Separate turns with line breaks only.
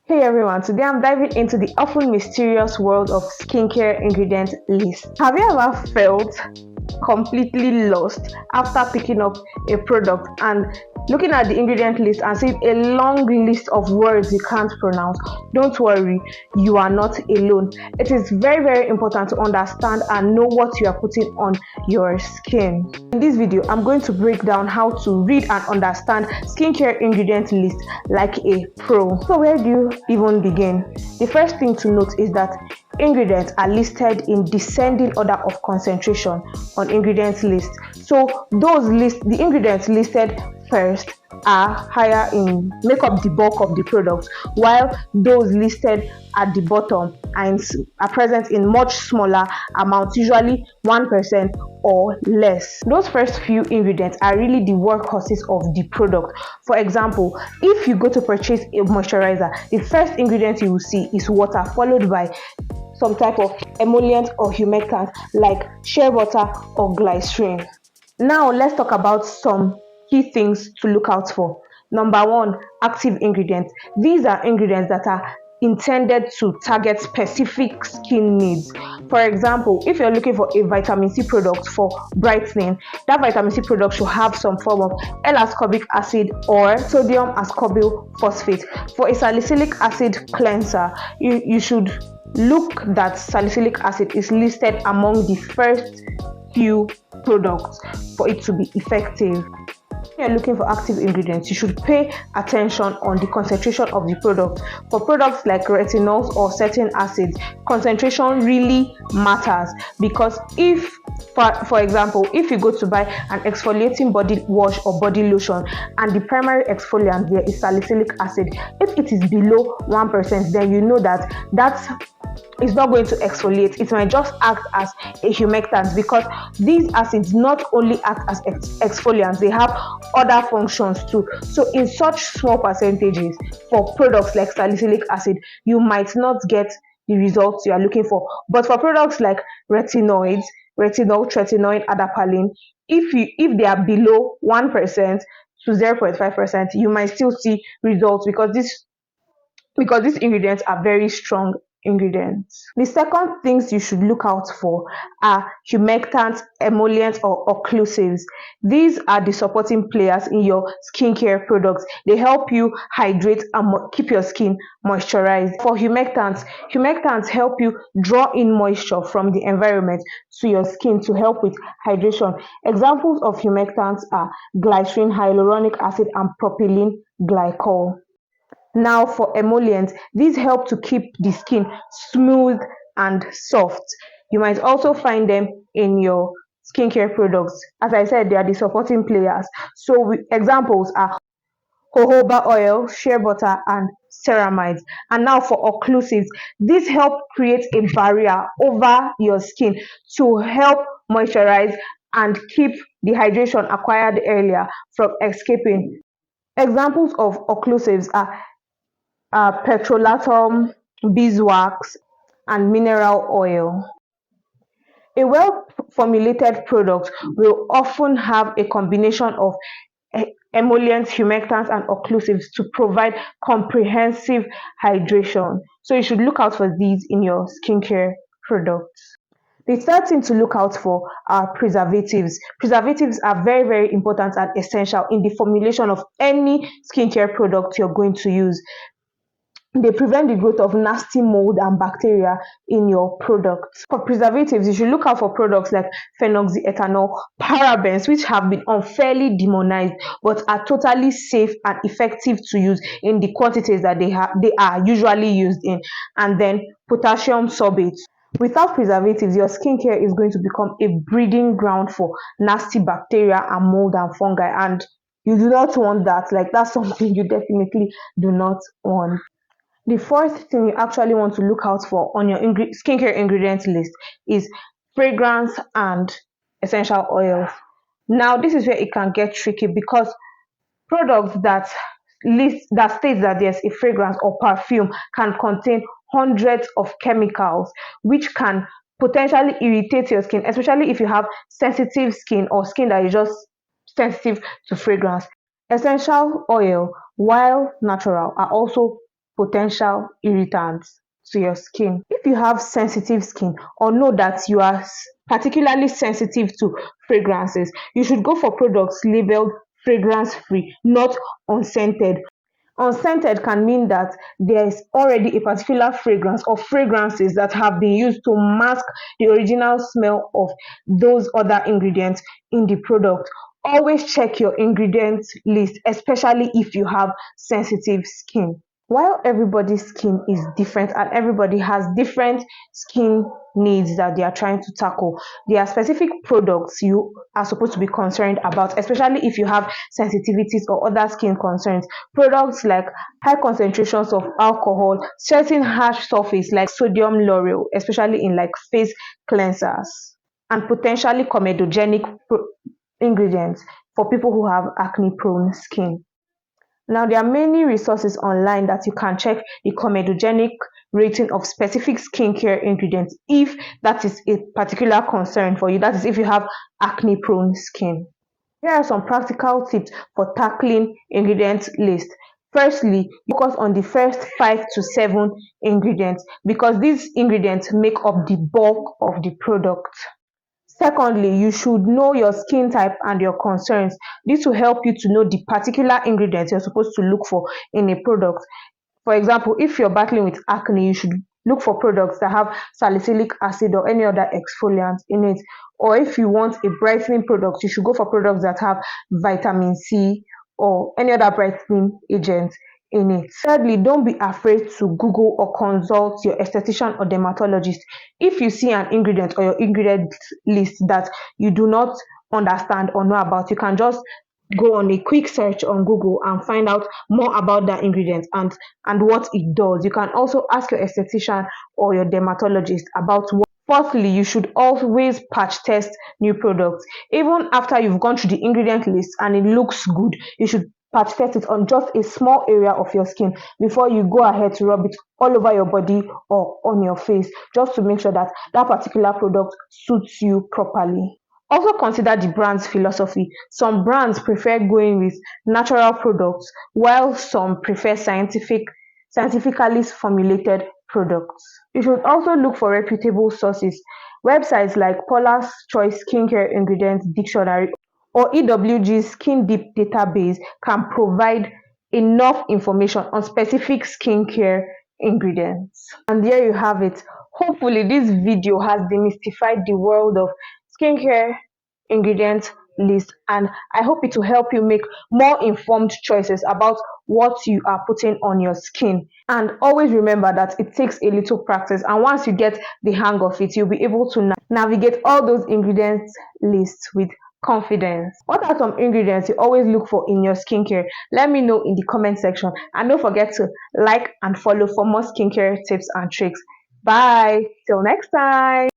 Hey everyone, today I'm diving into the often mysterious world of skincare ingredient list. Have you ever felt completely lost after picking up a product and looking at the ingredient list and seeing a long list of words you can't pronounce? Don't worry, you are not alone. It is very important to understand and know what you are putting on your skin. In this video, I'm going to break down how to read and understand skincare ingredient list like a pro. So where do you even begin? The first thing to note is that ingredients are listed in descending order of concentration on ingredients list. So the ingredients listed first are higher in make up the bulk of the product, while those listed at the bottom are present in much smaller amounts, usually 1% or less. Those first few ingredients are really the workhorses of the product. For example, if you go to purchase a moisturizer, the first ingredient you will see is water, followed by some type of emollient or humectant like shea butter or glycerin. Now let's talk about some key things to look out for. Number one, active ingredients. These are ingredients that are intended to target specific skin needs. For example, if you're looking for a vitamin C product for brightening, that vitamin C product should have some form of L-ascorbic acid or sodium ascorbyl phosphate. For a salicylic acid cleanser, you should look that salicylic acid is listed among the first few products for it to be effective. When you're looking for active ingredients, you should pay attention on the concentration of the product. For products like retinols or certain acids, concentration really matters, because if for example, if you go to buy an exfoliating body wash or body lotion and the primary exfoliant there is salicylic acid, if it is below 1%, then you know that it's not going to exfoliate. It might just act as a humectant, because these acids not only act as exfoliants, they have other functions too. So in such small percentages for products like salicylic acid, you might not get the results you are looking for. But for products like retinoids, retinol, tretinoin, adapalene, if they are below 1% to 0.5%, you might still see results, because these ingredients are very strong ingredients. The second things you should look out for are humectants, emollients, or occlusives. These are the supporting players in your skincare products. They help you hydrate and keep your skin moisturized. For humectants help you draw in moisture from the environment to your skin to help with hydration. Examples of humectants are glycerin, hyaluronic acid, and propylene glycol. Now for emollients, these help to keep the skin smooth and soft. You might also find them in your skincare products. As I said, they are the supporting players. So examples are jojoba oil, shea butter, and ceramides. And now for occlusives, these help create a barrier over your skin to help moisturize and keep the hydration acquired earlier from escaping. Examples of occlusives are petrolatum, beeswax, and mineral oil. A well-formulated product will often have a combination of emollients, humectants, and occlusives to provide comprehensive hydration. So you should look out for these in your skincare products. The third thing to look out for are preservatives. Preservatives are very important and essential in the formulation of any skincare product you're going to use. They prevent the growth of nasty mold and bacteria in your products. For preservatives, you should look out for products like phenoxyethanol, parabens, which have been unfairly demonized but are totally safe and effective to use in the quantities that they are usually used in, and then potassium sorbate. Without preservatives, your skincare is going to become a breeding ground for nasty bacteria and mold and fungi, and you do not want that. Like, that's something you definitely do not want. The fourth thing you actually want to look out for on your skincare ingredients list is fragrance and essential oils. Now, this is where it can get tricky, because products that states that there's a fragrance or perfume can contain hundreds of chemicals, which can potentially irritate your skin, especially if you have sensitive skin or skin that is just sensitive to fragrance. Essential oil, while natural, are also potential irritants to your skin. If you have sensitive skin or know that you are particularly sensitive to fragrances, you should go for products labeled fragrance free, not unscented. Unscented can mean that there is already a particular fragrance or fragrances that have been used to mask the original smell of those other ingredients in the product. Always check your ingredients list, especially if you have sensitive skin. While everybody's skin is different and everybody has different skin needs that they are trying to tackle, there are specific products you are supposed to be concerned about, especially if you have sensitivities or other skin concerns. Products like high concentrations of alcohol, certain harsh surface like sodium lauryl, especially in like face cleansers, and potentially comedogenic ingredients for people who have acne prone skin. Now, there are many resources online that you can check the comedogenic rating of specific skincare ingredients if that is a particular concern for you. That is, if you have acne prone skin. Here are some practical tips for tackling ingredient list. Firstly, focus on the first 5 to 7 ingredients because these ingredients make up the bulk of the product. Secondly, you should know your skin type and your concerns. This will help you to know the particular ingredients you're supposed to look for in a product. For example, if you're battling with acne, you should look for products that have salicylic acid or any other exfoliant in it. Or if you want a brightening product, you should go for products that have vitamin C or any other brightening agent in it. Thirdly, don't be afraid to Google or consult your esthetician or dermatologist. If you see an ingredient or your ingredient list that you do not understand or know about, you can just go on a quick search on Google and find out more about that ingredient and what it does. You can also ask your esthetician or your dermatologist about what. Fourthly, you should always patch test new products. Even after you've gone through the ingredient list and it looks good, you should patch test it on just a small area of your skin before you go ahead to rub it all over your body or on your face, just to make sure that that particular product suits you properly. Also consider the brand's philosophy. Some brands prefer going with natural products while some prefer scientifically formulated products. You should also look for reputable sources. Websites like Paula's Choice Skincare Ingredients Dictionary or EWG's Skin Deep Database can provide enough information on specific skincare ingredients. And there you have it. Hopefully this video has demystified the world of skincare ingredient list, and I hope it will help you make more informed choices about what you are putting on your skin. And always remember that it takes a little practice, and once you get the hang of it, you'll be able to navigate all those ingredients lists with confidence. What are some ingredients you always look for in your skincare? Let me know in the comment section, and don't forget to like and follow for more skincare tips and tricks. Bye till next time.